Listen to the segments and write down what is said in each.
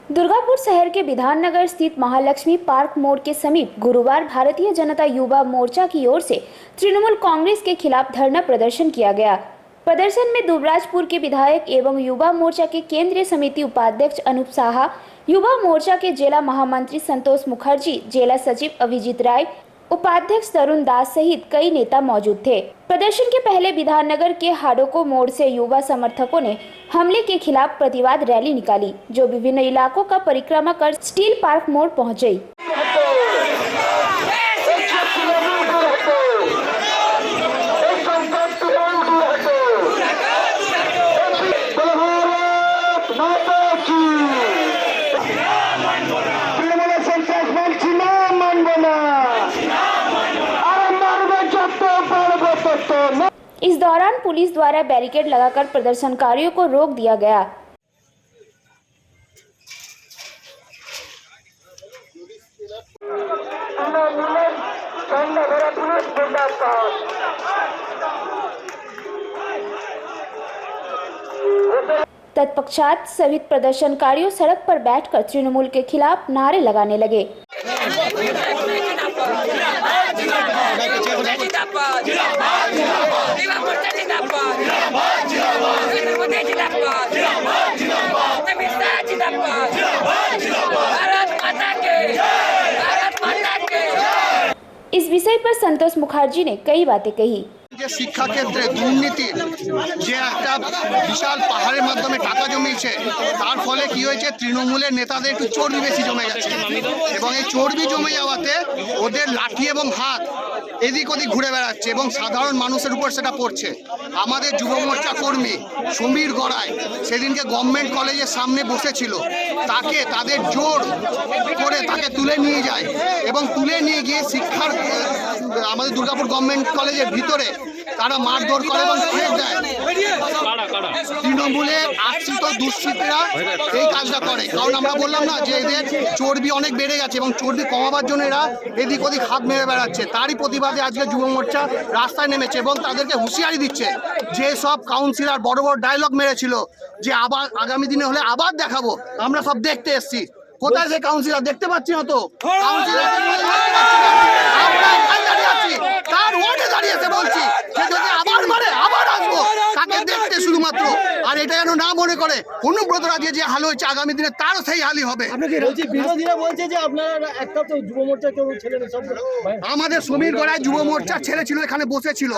दुर्गापुर शहर के विधाननगर स्थित महालक्ष्मी पार्क मोड़ के समीप गुरुवार भारतीय जनता युवा मोर्चा की ओर से तृणमूल कांग्रेस के खिलाफ धरना प्रदर्शन किया गया। प्रदर्शन में दुबराजपुर के विधायक एवं युवा मोर्चा के केंद्रीय समिति उपाध्यक्ष अनूप साहा, युवा मोर्चा के जिला महामंत्री संतोष मुखर्जी, जिला सचिव अभिजीत राय, उपाध्यक्ष तरुण दास सहित कई नेता मौजूद थे। प्रदर्शन के पहले विधाननगर के हाडोको मोड़ से युवा समर्थकों ने हमले के खिलाफ प्रतिवाद रैली निकाली, जो विभिन्न इलाकों का परिक्रमा कर स्टील पार्क मोड़ पहुंची। इस दौरान पुलिस द्वारा बैरिकेड लगाकर प्रदर्शनकारियों को रोक दिया गया। तत्पश्चात सभी प्रदर्शनकारियों सड़क पर बैठकर तृणमूल के खिलाफ नारे लगाने लगे। इस विषय पर संतोष मुखर्जी ने कई बातें कही। যে শিক্ষা ক্ষেত্রে দুর্নীতি যে একটা বিশাল পাহাড়ের মাধ্যমে টাকা জমিয়েছে, তার ফলে কি হয়েছে, তৃণমূলের নেতাদের একটু চর্বি বেশি জমে গেছে এবং এই চর্বি জমে যাওয়াতে ওদের লাঠি এবং হাত এদিক ওদিক ঘুরে বেড়াচ্ছে এবং সাধারণ মানুষের উপর সেটা পড়ছে। আমাদের যুব মোর্চা কর্মী সমীর গড়াই সেদিনকে গভর্নমেন্ট কলেজের সামনে বসেছিল, তাকে তাদের জোর করে তাকে তুলে নিয়ে যায় এবং তুলে নিয়ে গিয়ে শিক্ষার আমাদের দুর্গাপুর গভর্নমেন্ট কলেজের ভিতরে তারা মারধর করে এবং ফেক দেয়। তৃণমূলের আশ্রিত দুষ্কৃতীরা এই কাজটা করে, কারণ আমরা বললাম না যে এদের চর্বি অনেক বেড়ে গেছে এবং চর্বি কমাবার জন্য এরা এদিক ওদিক হাত মেরে বেড়াচ্ছে। তারই প্রতিবাদে আজকে যুব মোর্চা রাস্তায় নেমেছে এবং তাদেরকে হুঁশিয়ারি দিচ্ছে যে সব কাউন্সিলর বড় বড় ডায়লগ মেরেছিল যে আবার আগামী দিনে হলে আবার দেখাবো, আমরা সব দেখতে এসছি। কোথায় সে কাউন্সিলর দেখতে পাচ্ছি না তো, তার ওয়ার্ডে দাঁড়িয়েছে বলছি যে যদি আবার মারে আবার আসবো তাকে দেখতে শুধুমাত্র। আর এটা যেন না মনে করে অনুব্রত রাজে যে হাল হয়েছে আগামী দিনে তারও সেই হালই হবে। বিরোধীরা বলছে যে আপনারা একটা তো যুব মোর্চা কেউ ছেলে সব আমাদের সমীর গড়ায় যুব মোর্চা ছেলে ছিল, এখানে বসেছিল,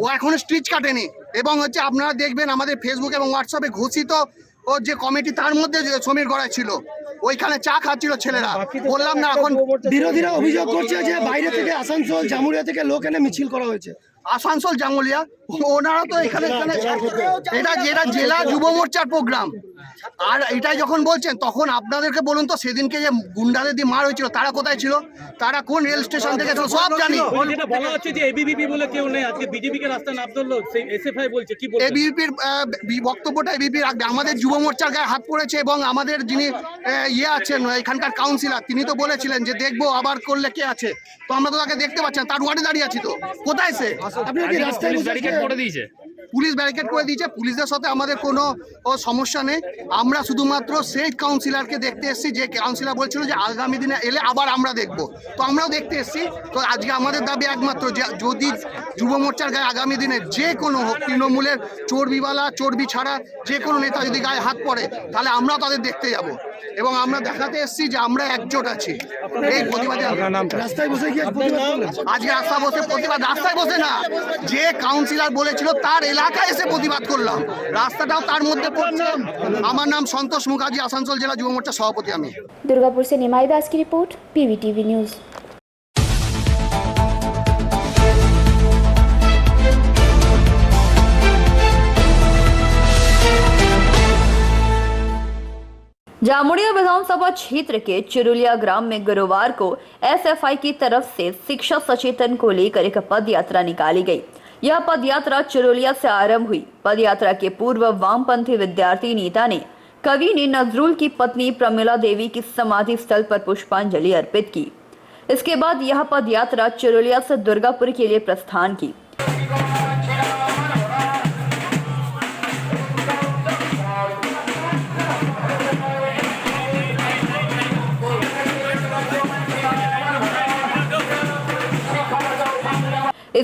ও এখনো স্টিচ কাটেনি। এবং হচ্ছে আপনারা দেখবেন আমাদের ফেসবুক এবং হোয়াটসঅ্যাপে ঘোষিত ও যে কমিটি তার মধ্যে সমীর গড়ায় ছিল, ওইখানে চা খাচ্ছিল ছেলেরা। বললাম না, এখন বিরোধীরা অভিযোগ করছে যে বাইরে থেকে আসানসোল জামুরিয়া থেকে লোক এনে মিছিল করা হয়েছে। আসানসোল জাঙ্গুলিয়া ওনারা তো এখানে এটা যেটা জেলা যুব মোর্চার প্রোগ্রাম। আর এটাই যখন বলছেন তখন আপনাদেরকে বলুন তো সেদিনকে যে গুন্ডাদের দিয়ে মার হয়েছিল তারা কোথায় ছিল, তারা কোন রেল স্টেশন থেকে ছিল সব জানি। যেটা বলা হচ্ছে যে এবিভিপি বলে কেউ নেই, আজকে বিজেপি কে রাস্তা নাম ধরলো, সেই এসএফআই বলছে কি বলবো? এবিভিপির বক্তব্যটা এবিভি রাখবে, আমাদের যুব মোর্চার গায়ে হাত পড়েছে এবং আমাদের যিনি ইয়ে আছেন এখানকার কাউন্সিলর তিনি তো বলেছিলেন যে দেখবো আবার করলে কে আছে, তো আমরা তো তাকে দেখতে পাচ্ছি না, তার ওয়ার্ডে দাঁড়িয়ে আছি। তো কোথায় সে? আপনি কি রাস্তায় ব্যারিকেড করে দিয়েছে? পুলিশ ব্যারিকেড করে দিয়েছে, পুলিশদের সাথে আমাদের কোনো সমস্যা নেই। আমরা শুধুমাত্র সেই কাউন্সিলরকে দেখতে এসেছি যে কাউন্সিলর বলছিল যে আগামী দিনে এলে আবার আমরা দেখব, তো আমরাও দেখতে এসেছি। তো আজকে আমাদের দাবি একমাত্র যে যদি যুব মোর্চার গায়ে আগামী দিনে যে কোনো হোক, তৃণমূলের চর্বিওয়ালা চর্বি ছাড়া যে কোনো নেতা যদি গায়ে হাত পড়ে তাহলে আমরাও তাদের দেখতে যাব এবং আমরা দেখাতে এসেছি যে আমরা একজোট আছি। এই প্রতিবাদে রাস্তায় বসে কি আজকে রাস্তায় বসে প্রতিবাদ, রাস্তায় বসে না, যে কাউন্সিলর বলেছিল তার এলাকায় এসে প্রতিবাদ করলাম, রাস্তাটাও তার মধ্যে পড়ছে। আমার নাম সন্তোষ মুখার্জি, আসানসোল জেলা যুব মোর্চার সভাপতি আমি। दुर्गापुर से निमाई दास की रिपोर्ट, पीवीटीवी न्यूज। जामुड़िया विधानसभा क्षेत्र के चिरुलिया ग्राम में गुरुवार को एसएफआई की तरफ से शिक्षा सचेतन को लेकर एक पद यात्रा निकाली गई। यह पद यात्रा चिरुलिया से आरंभ हुई। पद यात्रा के पूर्व वामपंथी विद्यार्थी नेता ने कवि ने नजरुल की पत्नी प्रमिला देवी की समाधि स्थल पर पुष्पांजलि अर्पित की। इसके बाद यह पद यात्रा चिरुलिया से दुर्गापुर के लिए प्रस्थान की।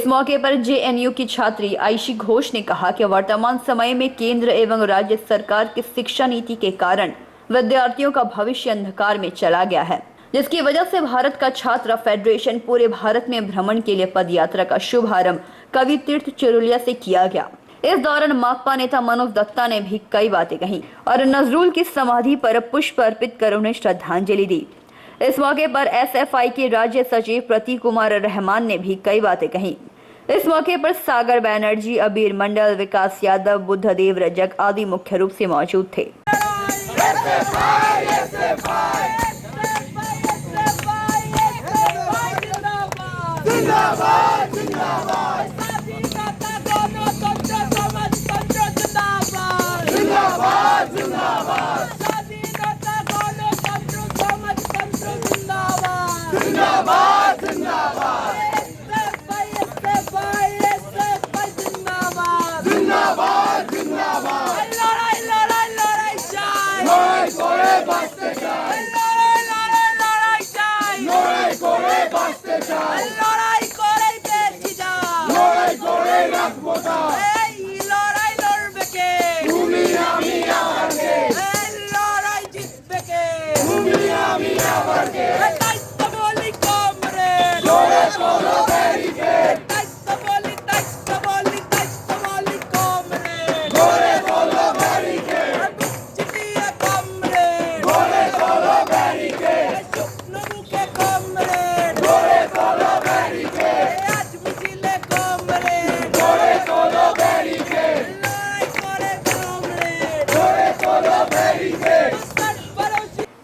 इस मौके पर जेएनयू की छात्री आयशी घोष ने कहा कि वर्तमान समय में केंद्र एवं राज्य सरकार की शिक्षा नीति के कारण विद्यार्थियों का भविष्य अंधकार में चला गया है, जिसकी वजह से भारत का छात्र फेडरेशन पूरे भारत में भ्रमण के लिए पदयात्रा का शुभारंभ कवि तीर्थ चिरुलिया से किया गया। इस दौरान माकपा नेता मनोज दत्ता ने भी कई बातें कही और नजरुल की समाधि पर पुष्प अर्पित कर उन्हें श्रद्धांजलि दी। इस मौके पर एसएफआई के राज्य सचिव प्रतीक कुमार रहमान ने भी कई बातें कही। इस मौके पर सागर बैनर्जी, अबीर मंडल, विकास यादव, बुद्धदेव रजक आदि मुख्य रूप से मौजूद थे।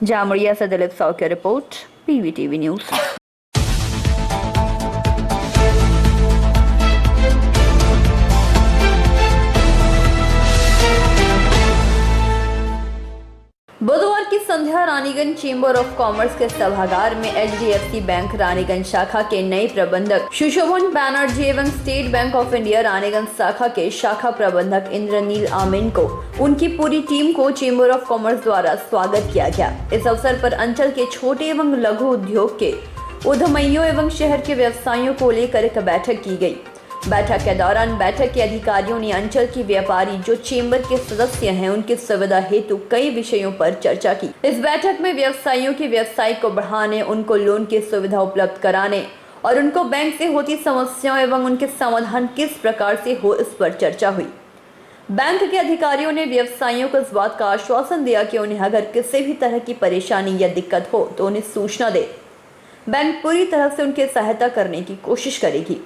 जामुड़िया से दिलीप साव की रिपोर्ट, पीवीटीवी न्यूज। बुधवार की संध्या रानीगंज चेंबर ऑफ कॉमर्स के सभागार में एचडीएफसी बैंक रानीगंज शाखा के नए प्रबंधक सुशोभन बैनर्जी एवं state bank of India Raniganj शाखा के शाखा प्रबंधक इंद्रनील आमिन को उनकी पूरी टीम को चेंबर ऑफ कॉमर्स द्वारा स्वागत किया गया। इस अवसर पर अंचल के छोटे एवं लघु उद्योग के उद्यमियों एवं शहर के व्यवसायियों को लेकर एक बैठक की गई। बैठक के दौरान बैठक के अधिकारियों ने अंचल के व्यापारी जो चेंबर के सदस्य हैं उनकी सुविधा हेतु कई विषयों पर चर्चा की। इस बैठक में व्यवसायियों के व्यवसाय को बढ़ाने, उनको लोन की सुविधा उपलब्ध कराने और उनको बैंक से होती समस्याओं एवं उनके समाधान किस प्रकार से हो, इस पर चर्चा हुई। बैंक के अधिकारियों ने व्यवसायियों को इस बात का आश्वासन दिया कि उन्हें अगर किसी भी तरह की परेशानी या दिक्कत हो तो उन्हें सूचना दे, बैंक पूरी तरह से उनकी सहायता करने की कोशिश करेगी।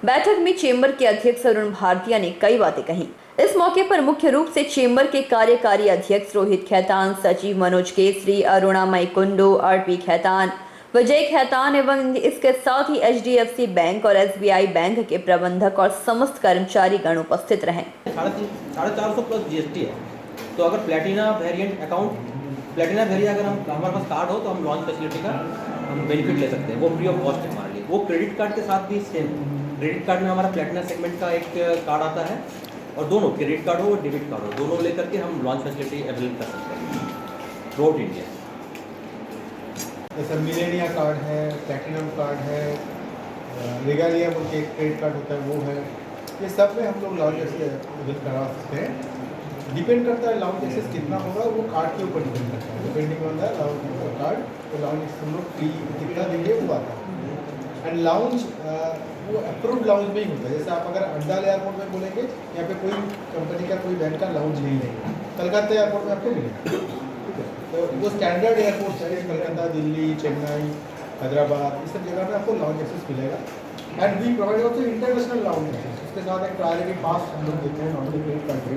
बैठक में चेंबर के अध्यक्ष अरुण भारतीय ने कई बातें कही। इस मौके पर मुख्य रूप से चेंबर के कार्यकारी अध्यक्ष रोहित खैतान, सचिव मनोज केसरी, अरुणा मईकुंडू, आरपी खैतान, विजय खैतान एवं इसके साथ ही एचडीएफसी बैंक और एसबीआई बैंक के प्रबंधक और समस्त कर्मचारी गण उपस्थित रहे। 450 प्लस जीएसटी है, तो अगर प्लेटिना वेरिएंट अगर हमारे पास कार्ड हो तो हम लॉन्च फैसिलिटी का हम बेनिफिट ले सकते हैं। वो फ्री ऑफ कॉस्ट है हमारे लिए। वो क्रेडिट कार्ड के साथ भी सेम, क्रेडिट कार्ड में हमारा प्लेटिना सेगमेंट का एक कार्ड आता है और दोनों क्रेडिट कार्ड हो और डेबिट कार्ड हो, दोनों लेकर के हम लॉन्च फैसिलिटी अवेलेबल कर सकते हैं थ्रू आउट इंडिया। जैसे मिलेनिया कार्ड है, प्लैटिनम कार्ड है, रेगालिया बोल के एक क्रेडिट कार्ड होता है वो है, ये सब में हम लोग लॉन्च एक्सेस करा सकते हैं। डिपेंड करता है लॉन्च एक्सेस कितना होगा, वो कार्ड के ऊपर डिपेंड करता है। Depending on the launch card, तो लॉन्च एक्सेस हम लोग फ्री कितना देंगे वो आता है। एंड लाउंज वो अप्रूव्ड लाउंज में ही होता है। जैसे आप अगर अंडाल एयरपोर्ट में बोलेंगे यहाँ पे कोई कंपनी का कोई बैंक का लाउंज नहीं है, कलकत्ता एयरपोर्ट में आपको मिलेगा, ठीक है। तो वो स्टैंडर्ड एयरपोर्ट है, कलकत्ता, दिल्ली, चेन्नई, हैदराबाद, इस सब जगह पे आपको लाउंज एक्सेस मिलेगा। And we provide also international lounge access, उसके साथ एक प्रायोरिटी पास हम लोग देते हैं नॉर्मली क्रेडिट कार्ड के,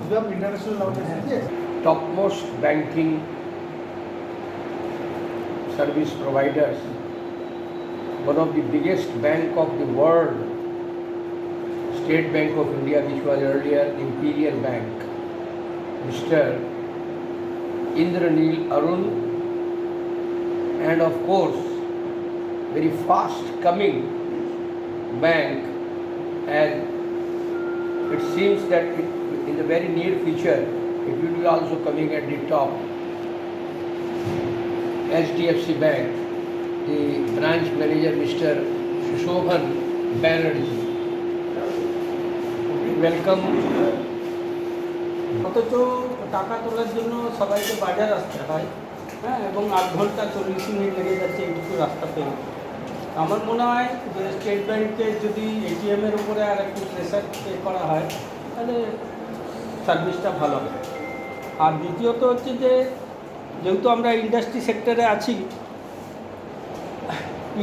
उसमें आप इंटरनेशनल लाउंज एक्सेस दिए। Top most banking service providers, one of the biggest bank of the world, State Bank of India, which was earlier Imperial Bank, Mr. Indranil Arun, and of course very fast coming bank, and it seems that in the very near future it will be also coming at the top. HDFC Bank, the branch manager Mr. Sushobhan Banerjee welcome. অথচ টাকা তোলার জন্য সবাইকে বাজার আসতে হয়, হ্যাঁ, এবং 8 ঘন্টা 40 মিনিট লেগে যাচ্ছে এইটুকু রাস্তা পেয়ে। আমার মনে হয় যে স্টেট ব্যাংকের যদি এটিএমের উপরে আর একটু প্রেশার করা হয় তাহলে সার্ভিসটা ভালো হবে। আর দ্বিতীয়ত হচ্ছে যে যেহেতু আমরা ইন্ডাস্ট্রি সেক্টরে আছি,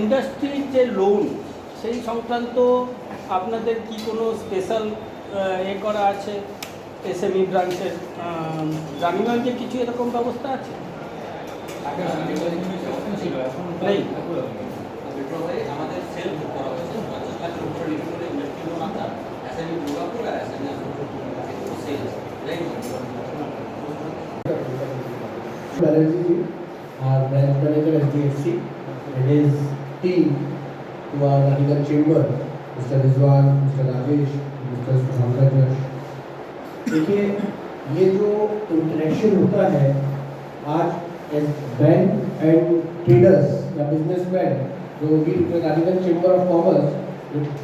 ইন্ডাস্ট্রির যে লোন সেই সংক্রান্ত আপনাদের কি কোনো স্পেশাল করা আছে? এসএমই ব্রাঞ্চের রানিগঞ্জে কিছু এরকম ব্যবস্থা আছে? নেই। আমাদের সেল করা হয়েছে 50 লাখের উপরে রিপোর্টে ইন্ডাস্ট্রি লোন আমরা এসএমই দুর্গাপুর আর SME cell Banerjee ji, our branch manager SDFC, and his team to our Raniganj chamber, Mr. Rizwan, Mr. Rajesh, Mr. Pankaj. देखिए, ये जो इंटरेक्शन होता है आज बैंक एंड ट्रेडर्स या बिजनेसमैन जो भी Raniganj chamber of commerce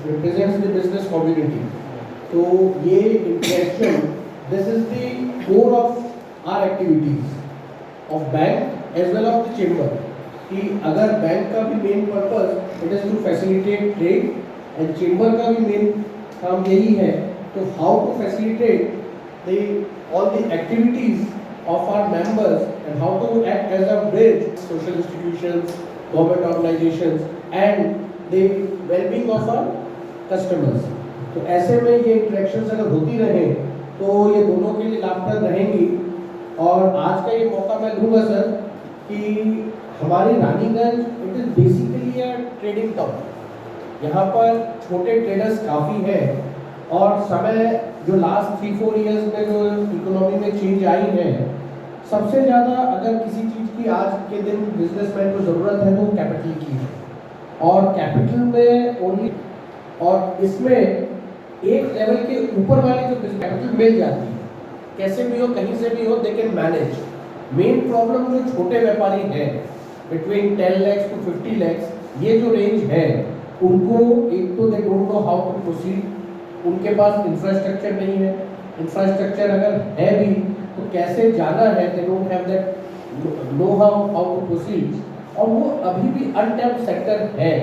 represents the business community, तो ये interaction this is the core of our activities of bank as well of the chamber. कि अगर बैंक का भी main purpose it is to facilitate trade and chamber का भी main काम यही है, तो how to facilitate the all the activities of our members and how to act as a bridge, social institutions, government organizations and the well-being of our customers। तो ऐसे में ये इंटरेक्शंस अगर होती रहे तो ये दोनों के लिए लाभप्रद रहेंगी। और आज का ये मौका मैं लूँगा सर कि हमारे Raniganj it is basically a trading town, यहाँ पर छोटे ट्रेडर्स काफ़ी हैं और समय जो लास्ट 3-4 इयर्स में जो इकोनॉमी में चेंज आई है, सबसे ज़्यादा अगर किसी चीज़ की आज के दिन बिजनेसमैन को ज़रूरत है तो कैपिटल की है। और कैपिटल में ओनली और इसमें एक लेवल के ऊपर वाली जो कैपिटल मिल जाती है, कैसे भी हो कहीं से भी हो they can manage. Main problem जो छोटे व्यापारी हैं बिटवीन 10 lakhs to 50 lakhs, ये जो रेंज है उनको एक तो they don't know how to proceed, उनके पास इंफ्रास्ट्रक्चर नहीं है, इंफ्रास्ट्रक्चर अगर है भी तो कैसे जाना है, they don't have that know how to proceed, और वो अभी भी अनटैप्ड सेक्टर है।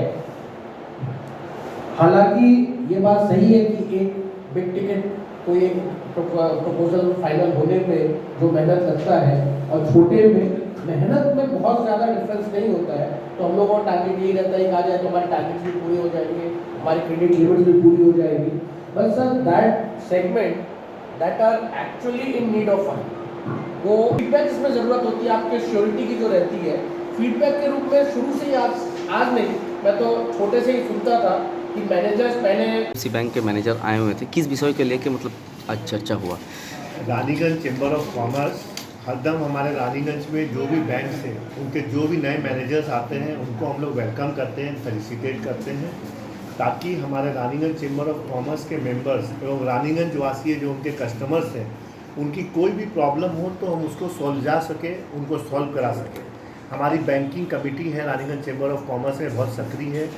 हालांकि ये बात सही है कि एक बिग टिकट कोई एक प्रपोजल फाइनल होने में जो मेहनत लगता है और छोटे में मेहनत में बहुत ज़्यादा डिफरेंस नहीं होता है, तो हम लोगों का टारगेट यही रहता है कि आ जाए तो हमारे टारगेट्स भी पूरे हो जाएंगे, हमारी क्रेडिट लिमिट्स भी पूरी हो जाएगी। But sir that segment that are actually in need of fund, वो फीडबैक इसमें ज़रूरत होती है आपके श्योरिटी की जो रहती है, फीडबैक के रूप में शुरू से ही आज नहीं, मैं तो छोटे से ही सुनता था कि मैनेजर्स पहले इसी बैंक के मैनेजर आए हुए थे, किस विषय के लेके मतलब आज चर्चा हुआ? रानीगंज चेंबर ऑफ कॉमर्स हरदम हमारे रानीगंज में जो भी बैंक से उनके जो भी नए मैनेजर्स आते हैं उनको हम लोग वेलकम करते हैं, फेलिसिटेट करते हैं, ताकि हमारे रानीगंज चेंबर ऑफ कॉमर्स के मेंबर्स एवं रानीगंज वासी जो उनके कस्टमर्स हैं उनकी कोई भी प्रॉब्लम हो तो हम उसको सुलझा सके, उनको सॉल्व करा सके। हमारी बैंकिंग कमेटी है रानीगंज चेंबर ऑफ कॉमर्स में बहुत सक्रिय है,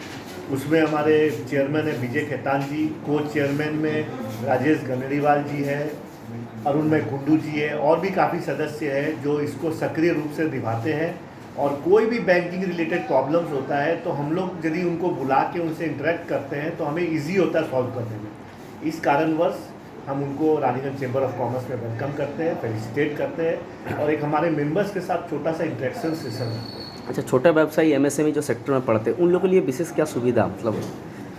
उसमें हमारे चेयरमैन है विजय खेतान जी, को चेयरमैन में राजेश गनड़ीवाल जी है, अरुण में कुंडू जी है और भी काफ़ी सदस्य हैं जो इसको सक्रिय रूप से निभाते हैं। और कोई भी बैंकिंग रिलेटेड प्रॉब्लम्स होता है तो हम लोग यदि उनको बुला के उनसे इंटरेक्ट करते हैं तो हमें इजी होता है सॉल्व करने में। इस कारणवश हम उनको रानीगंज चेंबर ऑफ कॉमर्स में वेलकम करते हैं, फेलिसिटेट करते हैं और एक हमारे मेंबर्स के साथ छोटा सा इंटरेक्शन सेशन है। अच्छा, छोटा व्यवसायी एमएसएमई जो सेक्टर में पढ़ते हैं उन लोगों के लिए विशेष क्या सुविधा, मतलब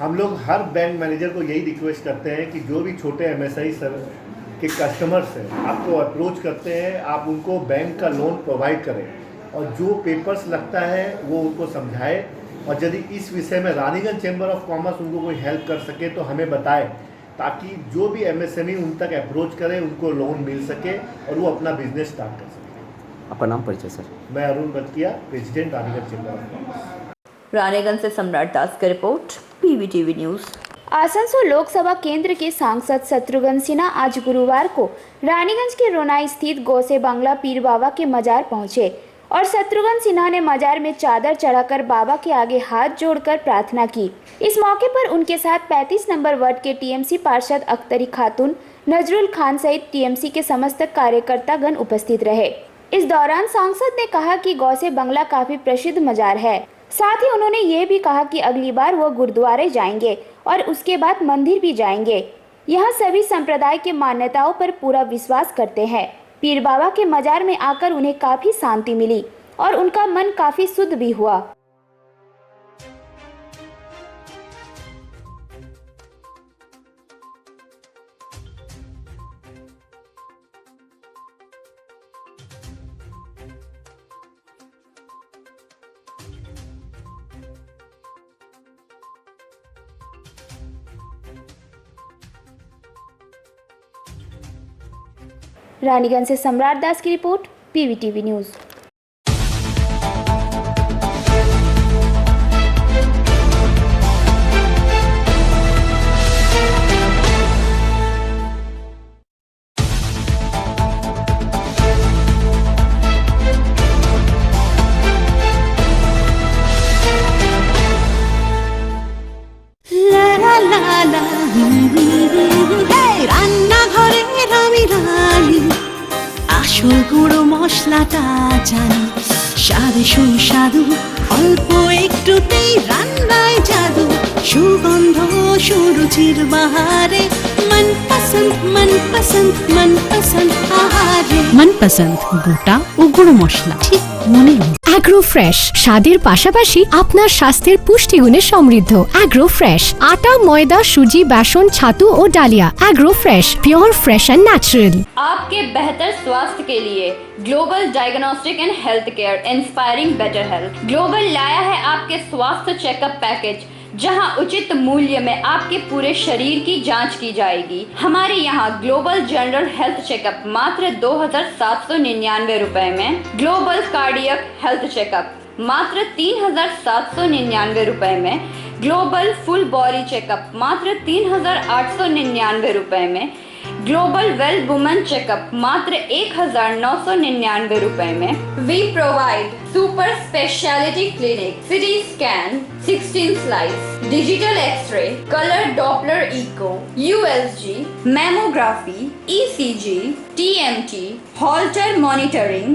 हम लोग हर बैंक मैनेजर को यही रिक्वेस्ट करते हैं कि जो भी छोटे एमएसआई सर के कस्टमर्स हैं आपको अप्रोच करते हैं, आप उनको बैंक का लोन प्रोवाइड करें और जो पेपर्स लगता है वो उनको समझाए, और यदि इस विषय में रानीगंज चेंबर ऑफ कॉमर्स उनको कोई हेल्प कर सके तो हमें बताए, ताकि जो भी एमएसएमई उन तक अप्रोच करे उनको लोन मिल सके और वो अपना बिजनेस स्टार्ट कर सके। आपका नाम परिचय सर? मैं अरुण बतिया, president Raniganj chamber of commerce. Raniganj से सम्राट दास की report, PVTV news. Asansol Lok Sabha केंद्र के सांसद शत्रुघ्न सिन्हा आज गुरुवार को रानीगंज के रोनाई स्थित गौसे बांग्ला पीर बाबा के मजार पहुंचे। और शत्रुघ्न सिन्हा ने मजार में चादर चढ़ाकर बाबा के आगे हाथ जोड़कर प्रार्थना की। इस मौके पर उनके साथ 35 नंबर वार्ड के टीएमसी पार्षद अख्तरी खातून, नजरुल खान सहित टीएमसी के समस्त कार्यकर्तागण उपस्थित रहे। इस दौरान सांसद ने कहा कि गौसे बंगला काफी प्रसिद्ध मजार है। साथ ही उन्होंने ये भी कहा कि अगली बार वो गुरुद्वारे जाएंगे और उसके बाद मंदिर भी जाएंगे। यहाँ सभी संप्रदाय के मान्यताओं पर पूरा विश्वास करते हैं। पीर बाबा के मजार में आकर उन्हें काफी शांति मिली और उनका मन काफी शुद्ध भी हुआ। रानीगंज से सम्राट दास की रिपोर्ट, पीवीटीवी न्यूज। আসল গুঁড়ো মশলাটা জানি, স্বাদে সুস্বাদু, অল্প একটুতেই রান্নায় জাদু, সুগন্ধ সুরুচির বাহারে মনপসন্দ আহারে। মনপসন্দ গোটা ও গুঁড়ো মশলা, ঠিক মনে অ্যাগ্রো ফ্রেশ স্বাদের পাশাপাশি আপনার স্বাস্থ্যের পুষ্টিগুণে সমৃদ্ধ। অ্যাগ্রো ফ্রেশ আটা, ময়দা, সুজি, बेसन, ছাতু ও ডালিয়া। Agro fresh pure fresh and natural. आपके बेहतर स्वास्थ्य के लिए global diagnostic and health care inspiring better health. Global लाया है आपके स्वास्थ्य चेकअप पैकेज, जहां उचित मूल्य में आपके पूरे शरीर की जांच की जाएगी। हमारे यहाँ ग्लोबल जनरल हेल्थ चेकअप मात्र 2799 रुपए में, ग्लोबल कार्डियक हेल्थ चेकअप मात्र 3799 रुपए में, ग्लोबल फुल बॉडी चेकअप मात्र 3899 रुपए में, ग्लोबल वेल वुमेन चेकअप मात्र 1999 रुपए में। We provide super speciality clinic, CT scan, 16 slice, digital x-ray, colour doppler echo, USG, mammography, ECG, TMT, Holter monitoring,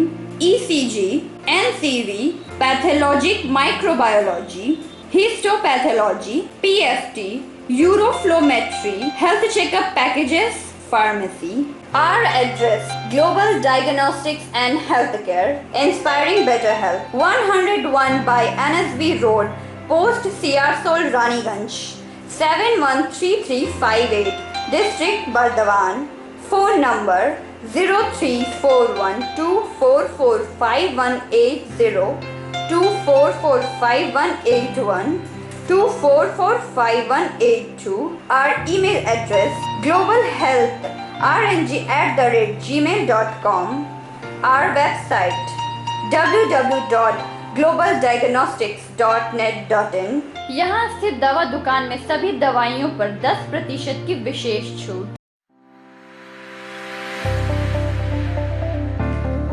ECG, NCV, pathologic microbiology, histopathology, PFT, uroflowmetry, health checkup packages, pharmacy. Our address: Global Diagnostics and Healthcare, inspiring better health. 101 by NSB Road, Post Siarsol, Raniganj, 713358, District Bardhaman. Phone number 0341244580, 24458181, 24458182. Our email address: globalhealthrng@gmail.com. Our website: www.globaldiagnostics.net.in. यहाँ स्थित दवा दुकान में सभी दवाइयों पर 10% की विशेष छूट।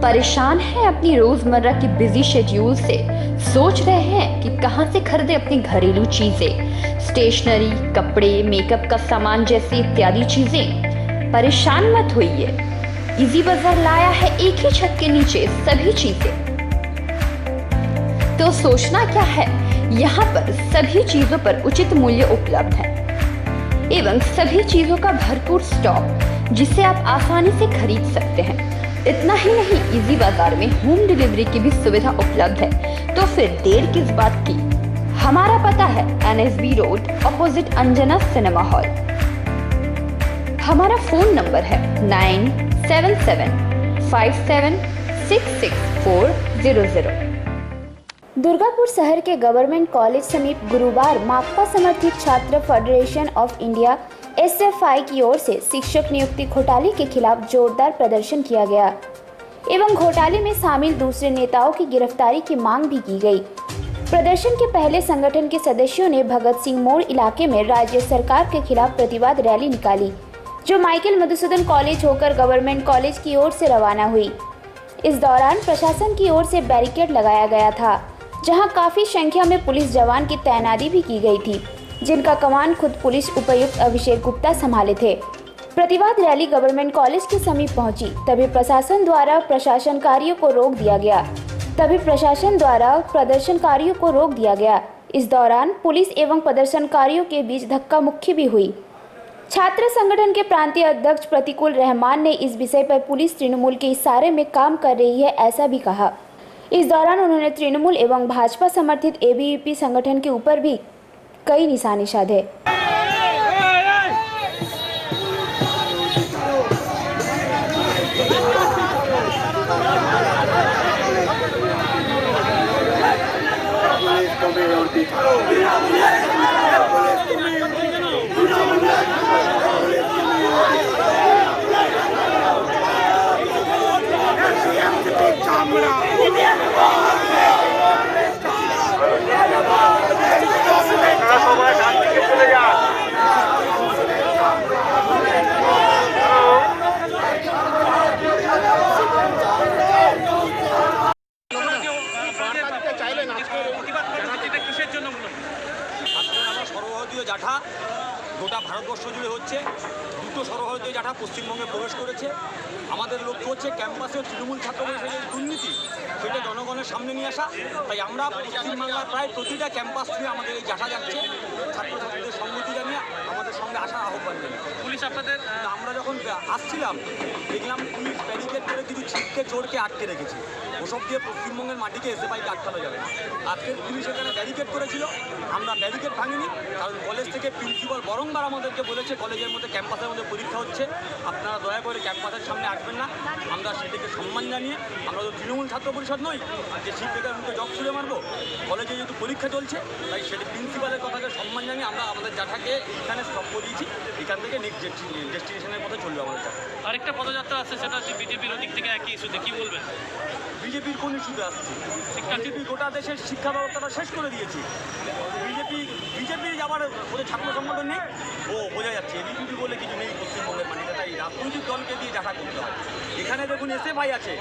परेशान है अपनी रोजमर्रा की बिजी शेड्यूल से? सोच रहे हैं कि कहां से खरीदे अपनी घरेलू चीजें, स्टेशनरी, कपड़े, मेकअप का सामान जैसी इत्यादि चीजें? परेशान मत होइए, इजी बाजार लाया है एक ही छत के नीचे सभी चीजें। तो सोचना क्या है, यहाँ पर सभी चीजों पर उचित मूल्य उपलब्ध है एवं सभी चीजों का भरपूर स्टॉक, जिसे आप आसानी से खरीद सकते हैं। इतना ही नहीं, इजी बाजार में होम डिलीवरी की भी सुविधा उपलब्ध है। तो फिर देर किस बात की? हमारा पता है NSB road, opposite Anjana cinema hall. हमारा फोन नंबर है 9775766400। दुर्गापुर शहर के गवर्नमेंट कॉलेज समीप गुरुवार माकपा समर्थित छात्र फेडरेशन ऑफ इंडिया SFI की ओर से शिक्षक नियुक्ति घोटाले के खिलाफ जोरदार प्रदर्शन किया गया एवं घोटाले में शामिल दूसरे नेताओं की गिरफ्तारी की मांग भी की गई। प्रदर्शन के पहले संगठन के सदस्यों ने भगत सिंह मोड़ इलाके में राज्य सरकार के खिलाफ प्रतिवाद रैली निकाली, जो माइकल मधुसूदन कॉलेज होकर गवर्नमेंट कॉलेज की ओर से रवाना हुई। इस दौरान प्रशासन की ओर से बैरिकेड लगाया गया था, जहां काफी संख्या में पुलिस जवान की तैनाती भी की गई थी, जिनका कमान खुद पुलिस उपायुक्त अभिषेक गुप्ता संभाले थे। प्रतिवाद रैली गवर्नमेंट कॉलेज के समीप पहुंची, तभी प्रशासन द्वारा प्रदर्शनकारियों को रोक दिया गया। इस दौरान पुलिस एवं प्रदर्शनकारियों के बीच धक्का मुक्की भी हुई। छात्र संगठन के प्रांतीय अध्यक्ष प्रतिकुल रहमान ने इस विषय पर पुलिस तृणमूल के इशारे में काम कर रही है, ऐसा भी कहा। इस दौरान उन्होंने तृणमूल एवं भाजपा समर्थित एबीवीपी संगठन के ऊपर भी कई निशाने साधे। সর্বভারতীয় জাঠা গোটা ভারতবর্ষ জুড়ে হচ্ছে। দুটো সর্বভারতীয় জাঠা পশ্চিমবঙ্গে প্রবেশ করেছে। আমাদের লক্ষ্য হচ্ছে ক্যাম্পাসে তৃণমূল ছাত্র পরিষদের দুর্নীতি সেটা জনগণের সামনে নিয়ে আসা। তাই আমরা পশ্চিমবাংলার প্রায় প্রতিটা ক্যাম্পাস থেকে আমাদের এই জাঠা যাচ্ছে, ছাত্রছাত্রীদের সম্মতি জানিয়ে আমাদের সঙ্গে আসার আহ্বান জানিয়ে। পুলিশ আপনাদের আমরা যখন আসছিলাম দেখলাম পুলিশ ব্যারিকেড করে কিছু ছিটকে চোরকে আটকে রেখেছে। ওসব দিয়ে পশ্চিমবঙ্গের মাটিকে এসএফআইকে আটকানো যাবে না। আজকের পুলিশ এখানে ব্যারিকেড করেছিল, আমরা ব্যারিকেড ভাঙিনি, কারণ কলেজ থেকে প্রিন্সিপাল বরংবার আমাদেরকে বলেছে কলেজের মধ্যে ক্যাম্পাসের মধ্যে পরীক্ষা হচ্ছে, আপনারা দয়া করে ক্যাম্পাসের সামনে আসবেন না। আমরা সেটাকে সম্মান জানিয়ে, আমরা তো তৃণমূল ছাত্র পরিষদ নই যে শিক্ষকের মুখে জগ ছুড়ে মারবো। কলেজে যেহেতু পরীক্ষা চলছে তাই সেটা প্রিন্সিপালের কথাকে সম্মান জানিয়ে আমরা আমাদের জাঠাকে এখানে স্টপ দিয়েছি। এখান থেকে নেক্সট ডেস্টিনেশনের মধ্যে চলবে আমাদের জাঠা। আরেকটা পদযাত্রা আসছে, সেটা হচ্ছে বিজেপির ওদিক থেকে একই ইস্যুতে, কি বলবেন? বিজেপির কোন ইস্যুতে আসছে? বিজেপি গোটা দেশের শিক্ষা ব্যবস্থাটা শেষ করে দিয়েছি। বিজেপির যাবার ওদের ছাত্র সংগঠন নেই, ও বোঝা যাচ্ছে এবিপিপি বলে কিছু নেই পশ্চিমবঙ্গের মাটিতে। তাই রাজনৈতিক দলকে দিয়ে দেখা করতে হয়। এখানে দেখুন এসএফআই আছে,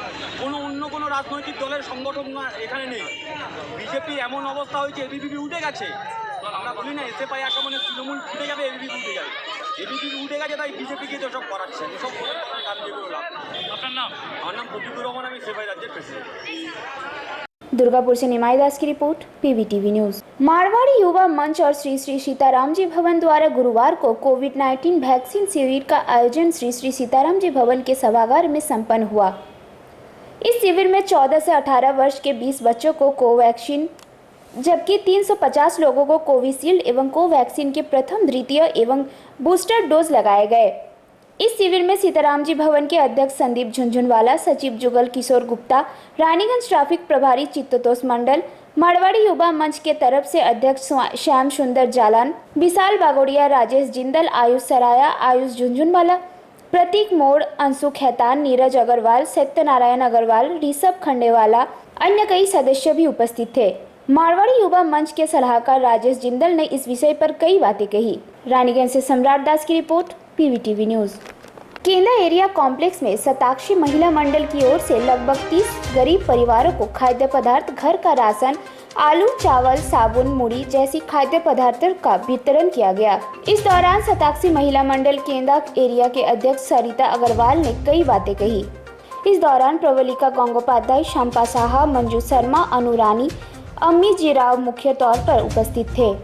অন্য কোনো রাজনৈতিক দলের সংগঠন এখানে নেই। বিজেপি এমন অবস্থা হয়েছে এবিপিপি উঠে গেছে। আমরা বলি না এসএফআই আসা মানে তৃণমূল উঠে যাবে, এবিপিপি উঠে যাবে। এবিপিপি উঠে গেছে তাই বিজেপিকে যেসব করাচ্ছে এসব কারণ যেগুলো লাভ। আপনার নাম? আমার নাম প্রতিকুল রহমান, আমি এসএফআই রাজ্যের প্রেসিডেন্ট। दुर्गापुर से निमाई दास की रिपोर्ट, पीवीटीवी न्यूज। मारवाड़ी युवा मंच और श्री श्री सीताराम जी भवन द्वारा गुरुवार को कोविड-19 वैक्सीन शिविर का आयोजन श्री श्री सीताराम जी भवन के सभागार में संपन्न हुआ। इस शिविर में 14 से 18 वर्ष के 20 बच्चों को कोवैक्सीन, जबकि 350 लोगों को कोविशील्ड एवं कोवैक्सीन के प्रथम, द्वितीय एवं बूस्टर डोज लगाए गए। इस शिविर में सीताराम जी भवन के अध्यक्ष संदीप झुंझुनवाला, सचिव जुगल किशोर गुप्ता, रानीगंज ट्रैफिक प्रभारी चित्तोष मंडल, मारवाड़ी युवा मंच के तरफ से अध्यक्ष श्याम सुंदर जालान, विशाल बागोड़िया, राजेश जिंदल, आयुष सराया, आयुष झुंझुनवाला, प्रतीक मोड़, अंशु खैतान, नीरज अग्रवाल, सत्यनारायण अग्रवाल, ऋषभ खंडेवाला, अन्य कई सदस्य भी उपस्थित थे। मारवाड़ी युवा मंच के सलाहकार राजेश जिंदल ने इस विषय पर कई बातें कही। रानीगंज से सम्राट दास की रिपोर्ट, पीवीटीवी न्यूज। केंद्र एरिया कॉम्प्लेक्स में शताक्षी महिला मंडल की ओर से लगभग 30 गरीब परिवारों को खाद्य पदार्थ, घर का राशन, आलू, चावल, साबुन, मुड़ी जैसी खाद्य पदार्थों का वितरण किया गया। इस दौरान शताक्षी महिला मंडल केंद्र एरिया के अध्यक्ष सरिता अग्रवाल ने कई बातें कही। इस दौरान प्रवलिका गंगोपाध्याय, शंपा साहा, मंजू शर्मा, अनुरानी, अम्मी जी राव मुख्य तौर पर उपस्थित थे।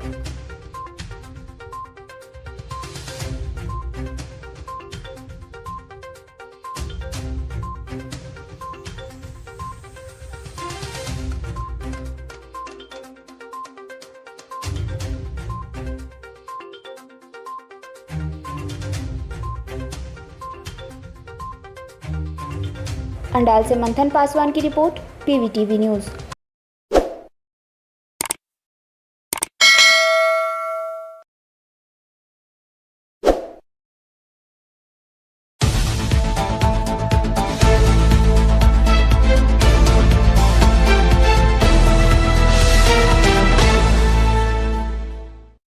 अंडाल से मंथन पासवान की रिपोर्ट, पीवीटीवी न्यूज।